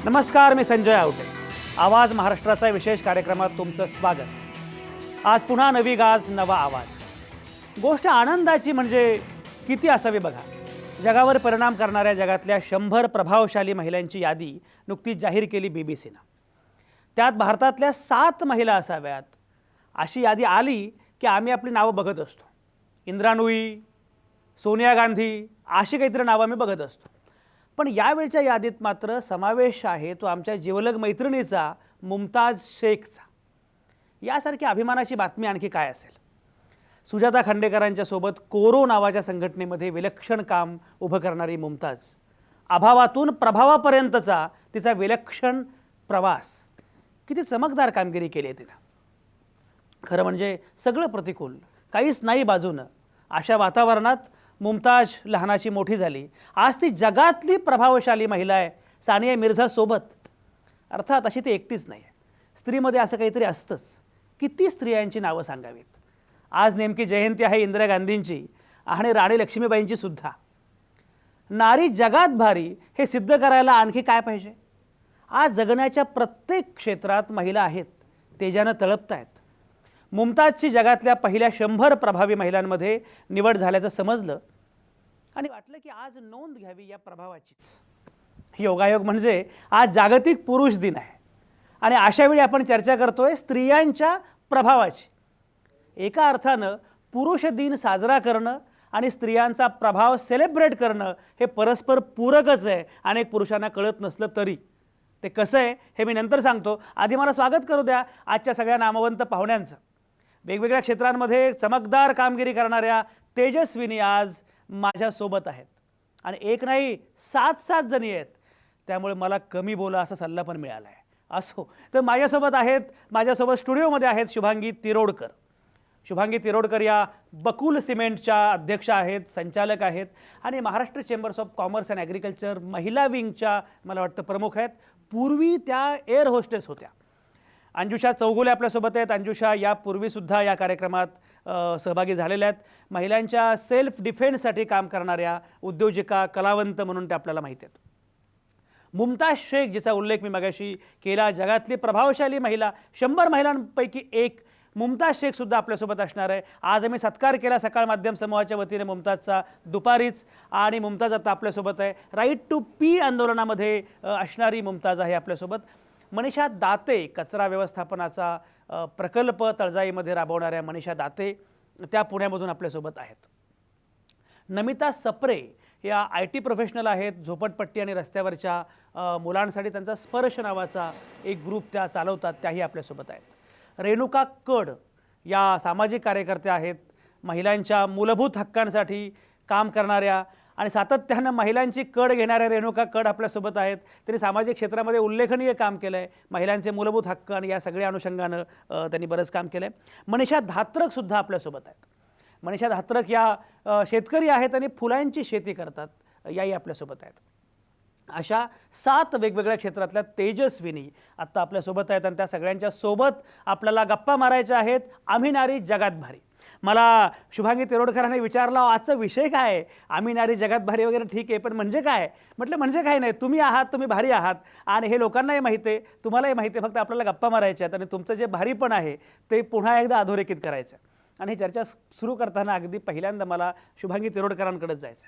नमस्कार, मी संजय आवटे. आवाज महाराष्ट्राचा विशेष कार्यक्रमात तुमचं स्वागत. आज पुन्हा नवी गाज, नवा आवाज. गोष्ट आनंदाची म्हणजे किती असावी बघा. जगावर परिणाम करणाऱ्या जगातल्या 100 प्रभावशाली महिलांची यादी नुकतीच जाहीर केली बीबीसीनं. त्यात भारतातल्या 7 महिला असाव्यात अशी यादी आली की आम्ही आपली नावं बघत असतो. इंदिरा नूई, सोनिया गांधी अशी काहीतरी नावं आम्ही बघत असतो. पण यावेळच्या यादीत मात्र समावेश आहे तो आमच्या जिवलग मैत्रिणीचा, मुमताज शेखचा. यासारखी अभिमानाची बातमी आणखी काय असेल. सुजाता खांडेकरांच्या सोबत कोरो नावाच्या संघटनेमध्ये विलक्षण काम उभं करणारी मुमताज, अभावातून प्रभावापर्यंतचा तिचा विलक्षण प्रवास, किती चमकदार कामगिरी केली आहे तिनं. खरं म्हणजे सगळं प्रतिकूल, काहीच नाही बाजूनं, अशा वातावरणात मुमताज लहानाची मोठी झाली. आज ती जगातली प्रभावशाली महिला आहे सानिया मिर्झा सोबत. अर्थात अशी ती एकटीच नाही आहे. स्त्रीमध्ये असं काहीतरी असतंच. किती स्त्रियांची नावं सांगावीत. आज नेमकी जयंती आहे इंदिरा गांधींची आणि राणी लक्ष्मीबाईंची सुद्धा. नारी जगात भारी हे सिद्ध करायला आणखी काय पाहिजे. आज जगण्याच्या प्रत्येक क्षेत्रात महिला आहेत, तेजानं तळपतायत. मुमताजची जगातल्या पहिल्या 100 प्रभावी महिलांमध्ये निवड झाल्याचं समजलं आणि वाटलं की आज नोंद घ्यावी या प्रभावाचीच. योगायोग म्हणजे आज जागतिक पुरुष दिन आहे आणि अशावेळी आपण चर्चा करतोय स्त्रियांच्या प्रभावाची. एका अर्थानं पुरुष दिन साजरा करणं आणि स्त्रियांचा प्रभाव सेलिब्रेट करणं हे परस्पर पूरकच आहे. अनेक पुरुषांना कळत नसलं तरी. ते कसं आहे हे मी नंतर सांगतो. आधी मला स्वागत करू द्या आजच्या सगळ्या नामवंत पाहुण्यांचं. वेगवेगळ्या क्षेत्रांमध्ये चमकदार कामगिरी करणाऱ्या तेजस्विनी आज माझ्यासोबत आहेत आणि एक नाही 7 जणी आहेत. त्यामुळे मला कमी बोला असा सल्ला पण मिळाला आहे. असो तर माझ्यासोबत स्टुडिओमध्ये आहेत शुभांगी तिरोडकर. शुभांगी तिरोडकर या बकुल सिमेंटच्या अध्यक्ष आहेत, संचालक आहेत आणि Maharashtra chambers of commerce and agriculture महिला विंगच्या मला वाटतं प्रमुख आहेत. पूर्वी त्या एअर होस्टेस होत्या. अंजुषा चौगुले आपल्यासोबत आहेत. अंजुषा यापूर्वीसुद्धा या कार्यक्रमात सहभागी झालेल्या आहेत. महिलांच्या सेल्फ डिफेन्ससाठी काम करणाऱ्या उद्योजिका, कलावंत म्हणून ते आपल्याला माहिती आहेत. मुमताज शेख जिचा उल्लेख मी मगाशी केला, जगातली प्रभावशाली महिला, 100 महिलांपैकी एक मुमताज शेखसुद्धा आपल्यासोबत असणार आहे. आज आम्ही सत्कार केला सकाळ माध्यम समूहाच्या वतीने मुमताजचा दुपारीच आणि मुमताज आता आपल्यासोबत आहे. राईट टू पी आंदोलनामध्ये असणारी मुमताज आहे आपल्यासोबत. मनीषा दाते, कचरा व्यवस्थापनाचा प्रकल्प तळजाईमध्ये राबवणाऱ्या मनीषा दाते त्या पुण्यामधून आपल्यासोबत आहेत. नमिता सप्रे या IT प्रोफेशनल आहेत. झोपडपट्टी आणि रस्त्यावरच्या मुलांसाठी त्यांचा स्पर्श नावाचा एक ग्रुप त्या चालवतात, त्याही आपल्यासोबत आहेत. रेणुका कड या सामाजिक कार्यकर्त्या आहेत. महिलांच्या मूलभूत हक्कांसाठी काम करणाऱ्या आणि सातत्यानं महिलांची कड घेणाऱ्या रेणुका कड आपल्यासोबत आहेत. त्यांनी सामाजिक क्षेत्रामध्ये उल्लेखनीय काम केलं आहे. महिलांचे मूलभूत हक्क आणि या सगळ्या अनुषंगानं त्यांनी बरंच काम केलं आहे. मनीषा धात्रकसुद्धा आपल्यासोबत आहेत. मनीषा धात्रक या शेतकरी आहेत आणि फुलांची शेती करतात, याही आपल्यासोबत आहेत. अशा 7 वेगवेगळ्या क्षेत्रातल्या तेजस्विनी आत्ता आपल्यासोबत आहेत आणि त्या सगळ्यांच्या सोबत आपल्याला गप्पा मारायच्या आहेत. आम्ही नारी जगात भारी. मला शुभांगी तिरोडकरांनी विचारला आजचा विषय काय आहे. आम्ही नारी जगात भारी वगैरे ठीक आहे, पण म्हणजे काय. म्हटलं म्हणजे काय नाही, तुम्ही आहात, तुम्ही भारी आहात आणि हे लोकांनाही माहिती आहे, तुम्हालाही माहिती आहे. फक्त आपल्याला गप्पा मारायच्या आहेत आणि तुमचं जे भारीपण आहे ते पुन्हा एकदा अधोरेखित करायचं. आणि ही चर्चा सुरू करताना अगदी पहिल्यांदा मला शुभांगी तिरोडकरांकडेच जायचं.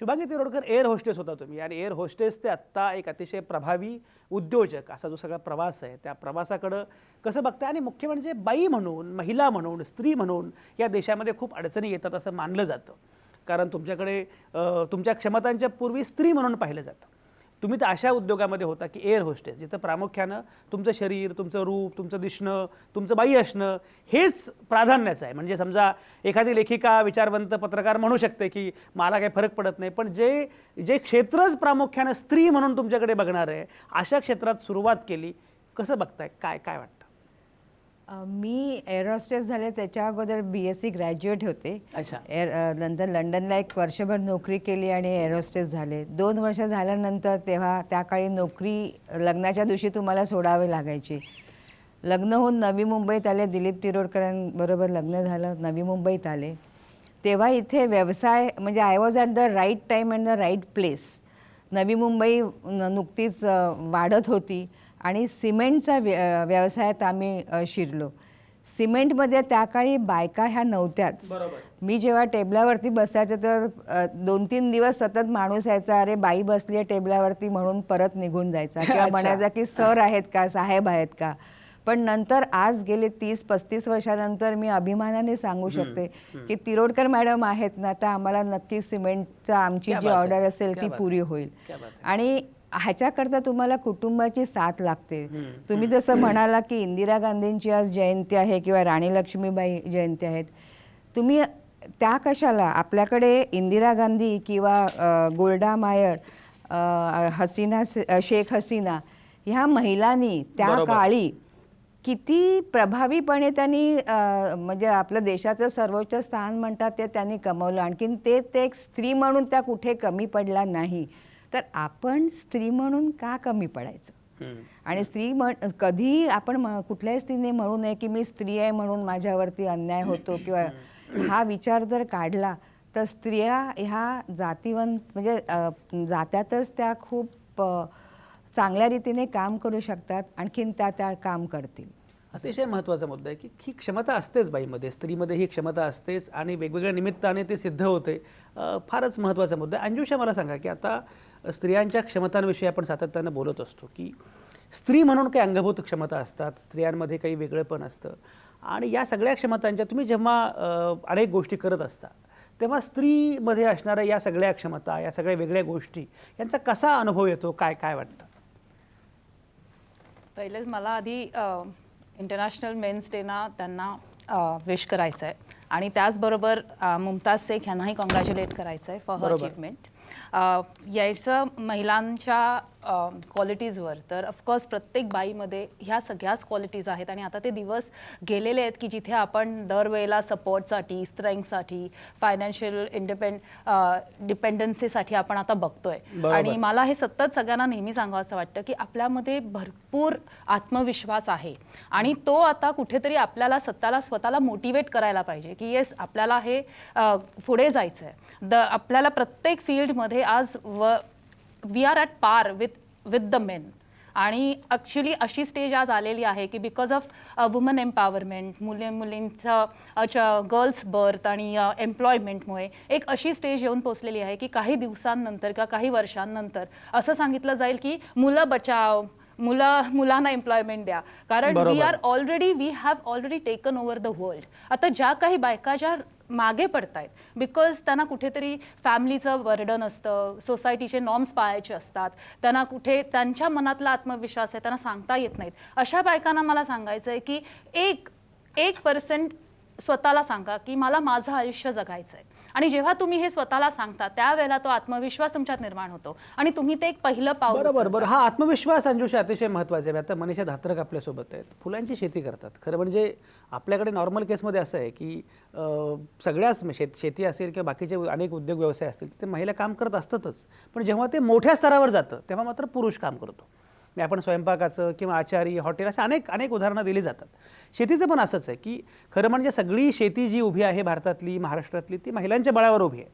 शुभांगी तिरोडकर एअर होस्टेस होता तुम्ही आणि एअर होस्टेस ते आत्ता एक अतिशय प्रभावी उद्योजक असा जो सगळा प्रवास आहे त्या प्रवासाकडं कसं बघताय. आणि मुख्य म्हणजे बाई म्हणून, महिला म्हणून, स्त्री म्हणून या देशामध्ये खूप अडचणी येतात असं मानलं जातं. कारण तुमच्याकडे तुमच्या क्षमतांच्या पूर्वी स्त्री म्हणून पाहिलं जातं. तुम्ही तर अशा उद्योगामध्ये होता की एअर होस्टेस, जिथं प्रामुख्यानं तुमचं शरीर, तुमचं रूप, तुमचं दिसणं, तुमचं बाई असणं हेच प्राधान्याचं आहे. म्हणजे समजा एखादी लेखिका, विचारवंत पत्रकार म्हणू शकते की मला काही फरक पडत नाही, पण जे क्षेत्रच प्रामुख्यानं स्त्री म्हणून तुमच्याकडे बघणार आहे अशा क्षेत्रात सुरुवात केली. कसं बघताय, काय काय वाटतं. मी एअर होस्टेस झाले त्याच्या अगोदर BSc ग्रॅज्युएट होते. अच्छा. नंतर लंडनला 1 वर्षभर नोकरी केली आणि एअर होस्टेस झाले. 2 वर्ष झाल्यानंतर तेव्हा त्या काळी नोकरी लग्नाच्या दिवशी तुम्हाला सोडावे लागायची. लग्न होऊन नवी मुंबईत आले. दिलीप तिरोडकरांबरोबर लग्न झालं, नवी मुंबईत आले. तेव्हा इथे व्यवसाय म्हणजे I was at the right time and the right place. Navi Mumbai नुकतीच वाढत होती आणि सिमेंटचा व्यवसायात आम्ही शिरलो. सिमेंटमध्ये त्या काळी बायका ह्या नव्हत्याच. मी जेव्हा टेबलावरती बसायचं तर 2-3 दिवस सतत माणूस यायचा, अरे बाई बसली आहे टेबलावरती म्हणून परत निघून जायचा किंवा म्हणायचा की सर आहेत का, साहेब आहेत का. पण नंतर आज गेले 30-35 वर्षानंतर मी अभिमानाने सांगू शकते की तिरोडकर मॅडम आहेत ना, तर आम्हाला नक्की सिमेंटचा आमची जी ऑर्डर असेल ती पुरी होईल. आणि ह्याच्याकरता तुम्हाला कुटुंबाची साथ लागते. तुम्ही जसं म्हणाला की इंदिरा गांधींची आज जयंती आहे किंवा राणी लक्ष्मीबाई जयंती आहेत, तुम्ही त्या कशाला, आपल्याकडे इंदिरा गांधी किंवा गोल्डा मायर, शेख हसीना ह्या महिलांनी त्या काळी किती प्रभावीपणे त्यांनी म्हणजे आपलं देशाचं सर्वोच्च स्थान म्हणतात ते त्यांनी कमवलं. आणखीन ते एक स्त्री म्हणून त्या कुठे कमी पडला नाही. तर आपण स्त्री म्हणून का कमी पडायचं. आणि स्त्री कधी आपण कुठल्याही स्त्रीने म्हणू नये की मी स्त्री आहे म्हणून माझ्यावरती अन्याय होतो किंवा हा विचार जर काढला तर स्त्रिया ह्या जातीवंत म्हणजे जात्यातच त्या खूप चांगल्या रीतीने काम करू शकतात. आणखीन त्या काम करतील. अतिशय महत्त्वाचा मुद्दा आहे की ही क्षमता असतेच बाईमध्ये, स्त्रीमध्ये ही क्षमता असतेच आणि वेगवेगळ्या निमित्ताने ते सिद्ध होते. फारच महत्त्वाचा मुद्दा आहे. अंजुषा, मला सांगा की आता स्त्रियांच्या क्षमतांविषयी आपण सातत्यानं बोलत असतो की स्त्री म्हणून काही अंगभूत क्षमता असतात, स्त्रियांमध्ये काही वेगळेपण असतं आणि या सगळ्या क्षमतांच्या तुम्ही जेव्हा अनेक गोष्टी करत असता तेव्हा स्त्रीमध्ये असणाऱ्या या सगळ्या क्षमता, या सगळ्या वेगळ्या गोष्टी यांचा कसा अनुभव येतो, काय काय वाटतं? पहिलेच मला आधी इंटरनॅशनल मेन्स डेना त्यांना विश करायचं आहे आणि त्याचबरोबर मुमताज शेख यांनाही कॉंग्रॅच्युलेट करायचं आहे फॉर हर अचीवमेंट. यायचं महिलांच्या क्वालिटीजवर तर ऑफकोर्स प्रत्येक बाईमध्ये ह्या सगळ्याच क्वालिटीज आहेत आणि आता ते दिवस गेलेले आहेत की जिथे आपण दरवेळेला सपोर्टसाठी, स्ट्रेंथसाठी, फायनान्शियल डिपेंडन्सीसाठी आपण आता बघतोय. आणि मला हे सतत सगळ्यांना नेहमी सांगावं वाटतं की आपल्यामध्ये भरपूर आत्मविश्वास आहे आणि तो आता कुठेतरी आपल्याला स्वतःला मोटिवेट करायला पाहिजे की येस आपल्याला हे पुढे जायचं आहे. आपल्याला प्रत्येक फील्डमध्ये आज we are at par with the men. आणि ॲक्च्युली अशी स्टेज आज आलेली आहे की बिकॉज ऑफ वुमन एम्पॉवरमेंट, मुलींचं गर्ल्स बर्थ आणि एम्प्लॉयमेंटमुळे एक अशी स्टेज येऊन पोचलेली आहे की काही दिवसांनंतर किंवा काही वर्षांनंतर असं सांगितलं जाईल की मुलं बचाव, मुलांना एम्प्लॉयमेंट द्या. कारण we have already taken over the world. आता ज्या काही बायका ज्या मागे पडतायत बिकॉज त्यांना कुठेतरी फॅमिलीचं बर्डन असतं, सोसायटीचे नॉर्म्स पाळायचे असतात, त्यांना कुठे त्यांच्या मनातला आत्मविश्वास आहे त्यांना सांगता येत नाहीत, अशा बायकांना मला सांगायचं आहे की 1% स्वतःला सांगा की मला माझं आयुष्य जगायचं आहे. आणि जेव्हा तुम्ही हे स्वतःला सांगता त्यावेळेला तो आत्मविश्वास तुमच्यात निर्माण होतो आणि तुम्ही ते एक पहिलं पाऊल. बरोबर. हा आत्मविश्वास अंजुषा अतिशय महत्त्वाचा आहे. आता मनीषा धात्रक आपल्यासोबत आहेत, फुलांची शेती करतात. खरं म्हणजे आपल्याकडे नॉर्मल केसमध्ये असं आहे की सगळ्याच शेती असेल किंवा बाकीचे अनेक उद्योग व्यवसाय असतील ते महिला काम करत असतातच, पण जेव्हा ते मोठ्या स्तरावर जातं तेव्हा मात्र पुरुष काम करतो. आपण स्वयंपाकाचं किंवा आचारी, हॉटेल असे अनेक उदाहरणं दिली जातात. शेतीचं पण असंच आहे की खरं म्हणजे सगळी शेती जी उभी आहे भारतातली, महाराष्ट्रातली, ती महिलांच्या बळावर उभी आहे.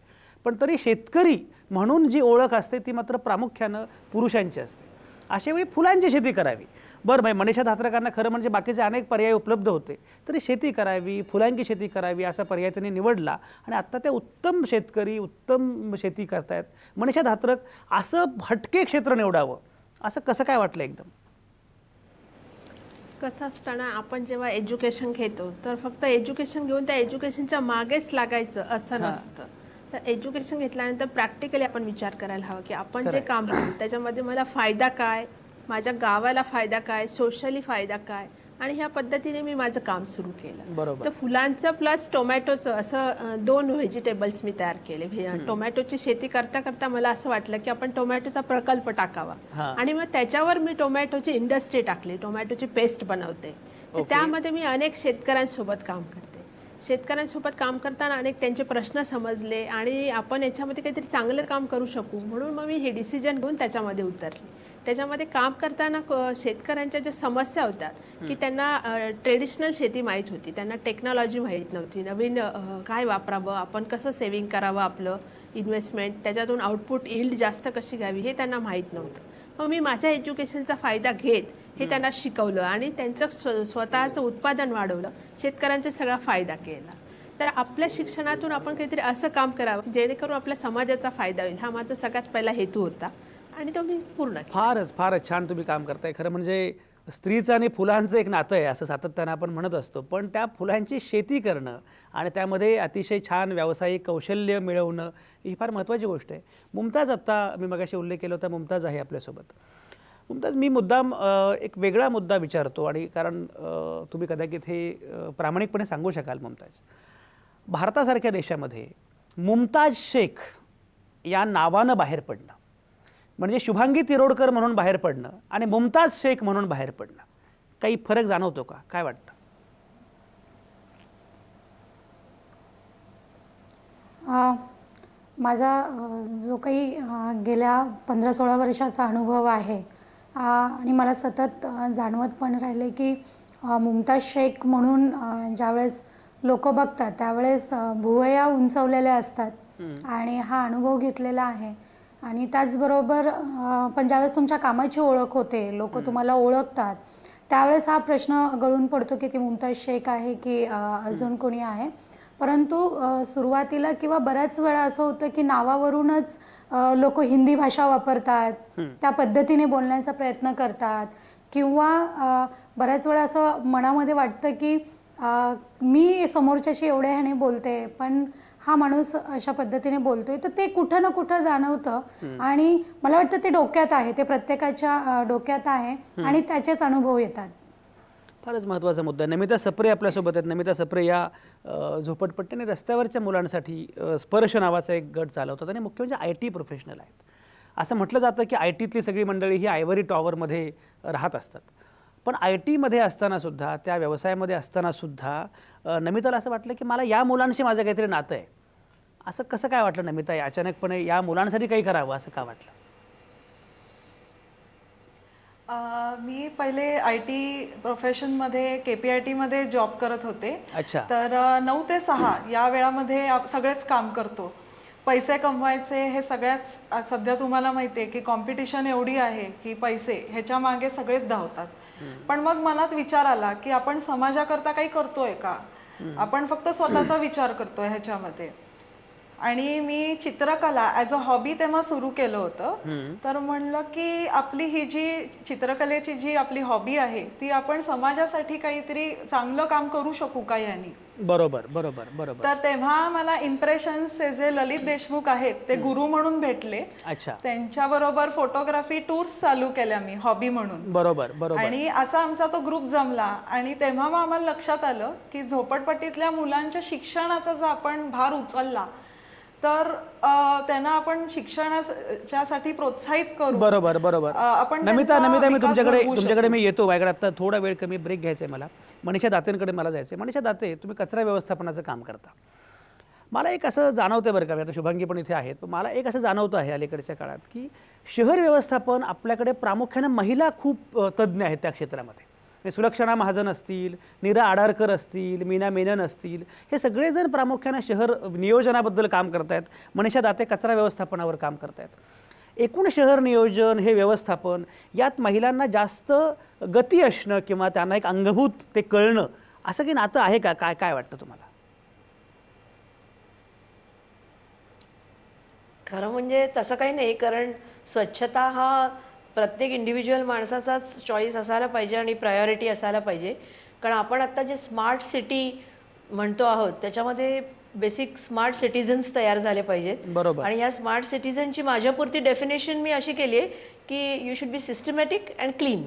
पण तरी शेतकरी म्हणून जी ओळख असते ती मात्र प्रामुख्यानं पुरुषांची असते. अशा वेळी फुलांची शेती करावी. बरं, मनीषा धात्रकांना खरं म्हणजे बाकीचे अनेक पर्याय उपलब्ध होते, तरी शेती करावी, फुलांची शेती करावी असा पर्याय त्यांनी निवडला आणि आत्ता ते उत्तम शेतकरी, उत्तम शेती करतायत. मनीषा धात्रक, असं हटके क्षेत्र निवडावं असं कसं काय वाटलं एकदम? कसं असताना आपण जेव्हा एज्युकेशन घेतो तर फक्त एज्युकेशन घेऊन त्या एज्युकेशनच्या मागेच लागायचं असं नसतं. तर एज्युकेशन घेतल्यानंतर प्रॅक्टिकली आपण विचार करायला हवा की आपण जे काम करू त्याच्यामध्ये मला फायदा काय, माझ्या गावाला फायदा काय, सोशली फायदा काय, आणि ह्या पद्धतीने मी माझं काम सुरू केलं. तर फुलांचं प्लस टोमॅटोचं असं 2 व्हेजिटेबल्स मी तयार केले. टोमॅटोची शेती करता करता मला असं वाटलं की आपण टोमॅटोचा प्रकल्प टाकावा आणि मग त्याच्यावर मी टोमॅटोची इंडस्ट्री टाकली, टोमॅटोची पेस्ट बनवते. तर त्यामध्ये मी अनेक शेतकऱ्यांसोबत काम करते. शेतकऱ्यांसोबत काम करताना अनेक त्यांचे प्रश्न समजले आणि आपण याच्यामध्ये काहीतरी चांगलं काम करू शकू म्हणून मग मी हे डिसिजन घेऊन त्याच्यामध्ये उतरले. त्याच्यामध्ये काम करताना शेतकऱ्यांच्या ज्या समस्या होत्या की त्यांना ट्रेडिशनल शेती माहीत होती, त्यांना टेक्नॉलॉजी माहीत नव्हती, नवीन काय वापरावं, आपण कसं सेव्हिंग करावं आपलं इन्व्हेस्टमेंट, त्याच्यातून आउटपुट यील्ड जास्त कशी घ्यावी हे त्यांना माहीत नव्हतं. मग मी माझ्या एज्युकेशनचा फायदा घेत हे त्यांना शिकवलं आणि त्यांचं स्वतःचं उत्पादन वाढवलं, शेतकऱ्यांचा सगळा फायदा केला. तर आपल्या शिक्षणातून आपण काहीतरी असं काम करावं जेणेकरून आपल्या समाजाचा फायदा होईल, हा माझा सगळ्यात पहिला हेतू होता आणि तो मी पूर्ण केला. फारच छान तुम्ही काम करताय. खरं म्हणजे स्त्रीचं आणि फुलांचं एक नातं आहे असं सातत्यानं आपण म्हणत असतो, पण त्या फुलांची शेती करणं आणि त्यामध्ये अतिशय छान व्यावसायिक कौशल्य मिळवणं ही फार महत्त्वाची गोष्ट आहे. मुमताज, आत्ता मी मगाशी उल्लेख केला होता, मुमताज आहे आपल्यासोबत. मुमताज, मी मुद्दाम एक वेगळा मुद्दा विचारतो आणि कारण तुम्ही कदाचित हे प्रामाणिकपणे सांगू शकाल. मुमताज, भारतासारख्या देशामध्ये मुमताज शेख या नावानं बाहेर पडणं म्हणजे शुभांगी तिरोडकर म्हणून बाहेर पडणं आणि मुमताज शेख म्हणून बाहेर पडणं, काही फरक जाणवतो का? काय वाटतं? माझा जो काही गेल्या 15-16 वर्षाचा अनुभव आहे आणि मला सतत जाणवत पण राहिले की मुमताज शेख म्हणून ज्यावेळेस लोक बघतात त्यावेळेस भुवया उंचवलेल्या असतात आणि हा अनुभव घेतलेला आहे. आणि त्याचबरोबर पण ज्यावेळेस तुमच्या कामाची ओळख होते, लोक तुम्हाला ओळखतात, त्यावेळेस हा प्रश्न गळून पडतो की ती मुमताज शेख आहे की अजून कोणी आहे. परंतु सुरुवातीला किंवा बऱ्याच वेळा असं होतं की नावावरूनच लोक हिंदी भाषा वापरतात, त्या पद्धतीने बोलण्याचा प्रयत्न करतात किंवा बऱ्याच वेळा असं मनामध्ये वाटतं की मी समोरच्याशी एवढ्या ह्याने बोलते पण हा माणूस अशा पद्धतीने बोलतोय. तर ते कुठं ना कुठं जाणवतं आणि मला वाटतं ते डोक्यात आहे, ते प्रत्येकाच्या डोक्यात आहे आणि त्याचेच अनुभव येतात. फारच महत्त्वाचा मुद्दा. नमिता सप्रे आपल्यासोबत आहेत. नमिता सप्रे या झोपडपट्टी आणि रस्त्यावरच्या मुलांसाठी स्पर्श नावाचा एक गट चालवतात आणि मुख्य म्हणजे IT प्रोफेशनल आहेत. असं म्हटलं जातं की ITतली सगळी मंडळी ही आयव्हरी टॉवरमध्ये राहत असतात, पण ITमध्ये असतानासुद्धा, त्या व्यवसायामध्ये असतानासुद्धा नमिताला असं वाटलं की मला या मुलांशी माझं काहीतरी नातं आहे. असं कसं काय वाटलं नमिता, अचानकपणे या मुलांसाठी काही करावं असं का वाटलं? मी पहिले IT प्रोफेशनमध्ये KPITमध्ये जॉब करत होते. अच्छा. तर 9 ते 6 या वेळामध्ये सगळेच काम करतो. पैसे कमवायचे हे सगळ्याच, सध्या तुम्हाला माहिती आहे की कॉम्पिटिशन एवढी आहे की पैसे ह्याच्या मागे सगळेच धावतात. पण मग मनात विचार आला की आपण समाजाकरता काही करतोय का, आपण फक्त स्वतःचा विचार करतोय ह्याच्यामध्ये. आणि मी चित्रकला ॲज अ हॉबी तेव्हा सुरू केलं होतं. तर म्हणलं की आपली ही जी चित्रकलेची जी आपली हॉबी आहे ती आपण समाजासाठी काहीतरी चांगलं काम करू शकू का यांनी. बरोबर बरोबर बरोबर. तर तेव्हा मला इम्प्रेशन्स जे ललित देशमुख आहेत ते गुरु म्हणून भेटले. अच्छा. त्यांच्याबरोबर फोटोग्राफी टूर्स चालू केल्या मी हॉबी म्हणून. बरोबर बरोबर. आणि असा आमचा तो ग्रुप जमला आणि तेव्हा मग आम्हाला लक्षात आलं की झोपडपट्टीतल्या मुलांच्या शिक्षणाचा जर आपण भार उचलला तर त्यांना आपण शिक्षणासाठी प्रोत्साहित करू. बरोबर बरोबर. आपण नमिता मी तुमच्याकडे मी येतो. माझ्याकडे आता थोडा वेळ कमी ब्रेक घ्यायचा आहे मला. मनीषा दातेंकडे मला जायचं आहे. मनीषा दाते, तुम्ही कचरा व्यवस्थापनाचं काम करता. मला एक असं जाणवतं बरं का, आता शुभांगी पण इथे आहेत, पण मला एक असं जाणवतं आहे अलीकडच्या काळात की शहर व्यवस्थापन आपल्याकडे प्रामुख्यानं महिला खूप तज्ज्ञ आहेत त्या क्षेत्रामध्ये. सुलक्षणा महाजन असतील, नीरा आडारकर असतील, मीना मेनन असतील, हे सगळेजण प्रामुख्यानं शहर नियोजनाबद्दल काम करत आहेत. मनीषा दाते कचरा व्यवस्थापनावर काम करत आहेत. एकूण शहर नियोजन हे व्यवस्थापन यात महिलांना जास्त गती असणं किंवा त्यांना एक अंगभूत ते कळणं असं काही नातं आहे का? काय वाटतं तुम्हाला? खरं म्हणजे तसं काही नाही, कारण स्वच्छता हा प्रत्येक इंडिव्हिज्युअल माणसाचाच चॉईस असायला पाहिजे आणि प्रायोरिटी असायला पाहिजे. कारण आपण आत्ता जे स्मार्ट सिटी म्हणतो आहोत त्याच्यामध्ये बेसिक स्मार्ट सिटीजन्स तयार झाले पाहिजेत. बरोबर. आणि या स्मार्ट सिटीजनची माझ्यापुरती डेफिनेशन मी अशी केली आहे की you should be systematic and clean.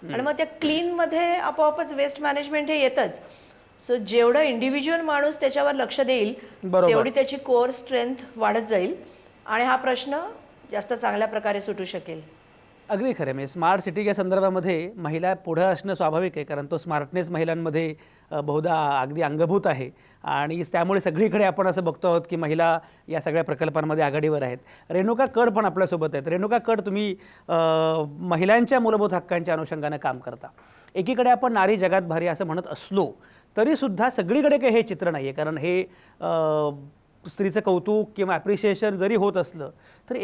आणि मग त्या क्लीनमध्ये आपोआपच वेस्ट मॅनेजमेंट हे येतच. सो जेवढं इंडिव्हिज्युअल माणूस त्याच्यावर लक्ष देईल तेवढी त्याची कोर स्ट्रेंथ वाढत जाईल आणि हा प्रश्न जास्त चांगल्या प्रकारे सुटू शकेल. अगदी खरं आहे. म्हणजे स्मार्ट सिटी या संदर्भामध्ये महिला पुढं असणं स्वाभाविक आहे, कारण तो स्मार्टनेस महिलांमध्ये बहुधा अगदी अंगभूत आहे आणि त्यामुळे सगळीकडे आपण असं बघतो आहोत की महिला या सगळ्या प्रकल्पांमध्ये आघाडीवर आहेत. रेणुका कड पण आपल्यासोबत आहेत. रेणुका कड, तुम्ही महिलांच्या मूलभूत हक्कांच्या अनुषंगानं काम करता. एकीकडे आपण नारी जगात भारी असं म्हणत असलो तरीसुद्धा सगळीकडे काही हे चित्र नाही आहे, कारण हे स्त्रीचं कौतुक किंवा ॲप्रिशिएशन जरी होत असलं तर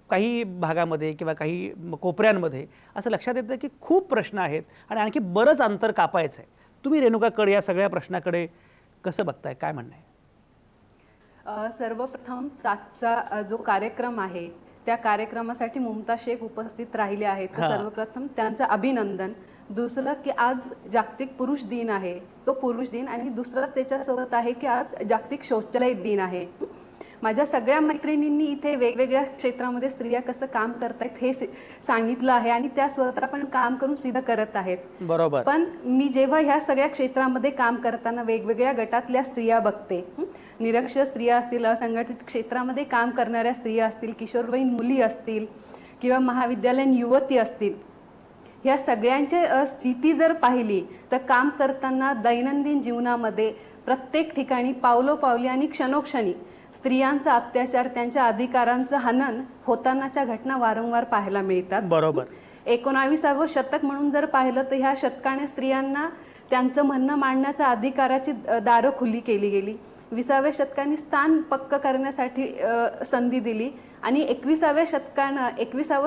काही भागामध्ये किंवा काही कोपऱ्यांमध्ये असं लक्षात येतं की खूप प्रश्न आहेत आणि आणखी बरंच अंतर कापायचं आहे. तुम्ही रेणुका कड या सगळ्या प्रश्नाकडे कसं बघताय, काय म्हणणं आहे? सर्वप्रथम आजचा जो कार्यक्रम आहे त्या कार्यक्रमासाठी मुमताज शेख उपस्थित राहिले आहेत, तर सर्वप्रथम त्यांचं अभिनंदन. दुसरं की आज जागतिक पुरुष दिन आहे, तो पुरुष दिन, आणि दुसरंच त्याच्यासोबत आहे की आज जागतिक शौचालय दिन आहे. माझ्या सगळ्या मैत्रिणींनी इथे वेगवेगळ्या क्षेत्रामध्ये स्त्रिया कसं काम करतायत हे सांगितलं आहे आणि त्या स्वतः पण काम करून सिद्ध करत आहेत. बरोबर. पण मी जेव्हा ह्या सगळ्या क्षेत्रामध्ये काम करताना वेगवेगळ्या गटातल्या स्त्रिया बघते, निरक्षर स्त्रिया असतील, असंघटित क्षेत्रामध्ये काम करणाऱ्या स्त्रिया असतील, किशोरवयीन मुली असतील किंवा महाविद्यालयीन युवती असतील, या सगळ्यांची स्थिती जर पाहिली तर काम करताना दैनंदिन जीवनामध्ये प्रत्येक ठिकाणी पावलोपावली आणि क्षणोक्षणी स्त्रियांचा अत्याचार, त्यांच्या अधिकारांचं हनन होतानाच्या घटना वारंवार पाहायला मिळतात. बरोबर. 19व्या शतक म्हणून जर पाहिलं तर ह्या शतकाने स्त्रियांना त्यांचं म्हणणं मांडण्याच्या अधिकाराची दारं खुली केली गेली. 20व्या शतकाने स्थान पक्क करण्यासाठी संधी दिली आणि 21व्या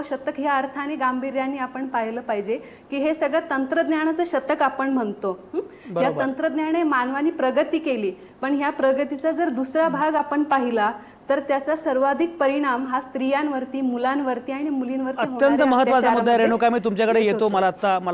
शतक ह्या अर्थाने गांभीर्याने आपण पाहिलं पाहिजे की हे सगळं तंत्रज्ञानाचं शतक आपण म्हणतो. या तंत्रज्ञानाने मानवाने प्रगती केली, पण ह्या प्रगतीचा जर दुसरा भाग आपण पाहिला तर त्याचा सर्वाधिक परिणाम हा स्त्रियांवरती, मुलांवरती आणि मुलींवरती अत्यंत महत्त्वाचा मुद्दा आहे. रेणुका, मी तुमच्याकडे येतो. मला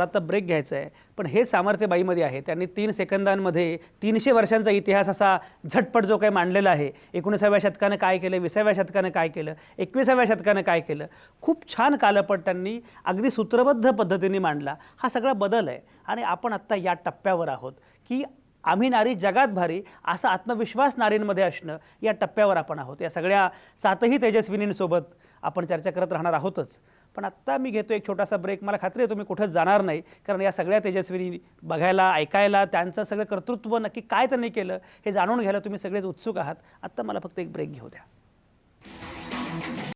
आता ब्रेक घ्यायचा आहे, पण हे सामर्थ्य बाईमध्ये आहे. त्यांनी 3 सेकंदांमध्ये 300 वर्षांचा इतिहास असा झटपट जो काही मांडलेला आहे, 19व्या शतकानं काय केलं, 20व्या शतकानं काय केलं, 21व्या शतकानं काय केलं, खूप छान कालपट त्यांनी अगदी सूत्रबद्ध पद्धतीने मांडला. हा सगळा बदल आहे आणि आपण आत्ता या टप्प्यावर आहोत की आम्ही नारी जगात भारी असा आत्मविश्वास नारींमध्ये असणं, या टप्प्यावर आपण आहोत. या सगळ्या 7ही तेजस्विनींसोबत आपण चर्चा करत राहणार आहोतच. पण आत्ता मी घेतो एक छोटासा ब्रेक. मला खात्री आहे तुम्ही कुठंच जाणार नाही, कारण या सगळ्या तेजस्विनी बघायला, ऐकायला, त्यांचं सगळं कर्तृत्व नक्की काय त्यांनी केलं हे जाणून घ्यायला तुम्ही सगळेच उत्सुक आहात. आत्ता मला फक्त एक ब्रेक घेऊ द्या.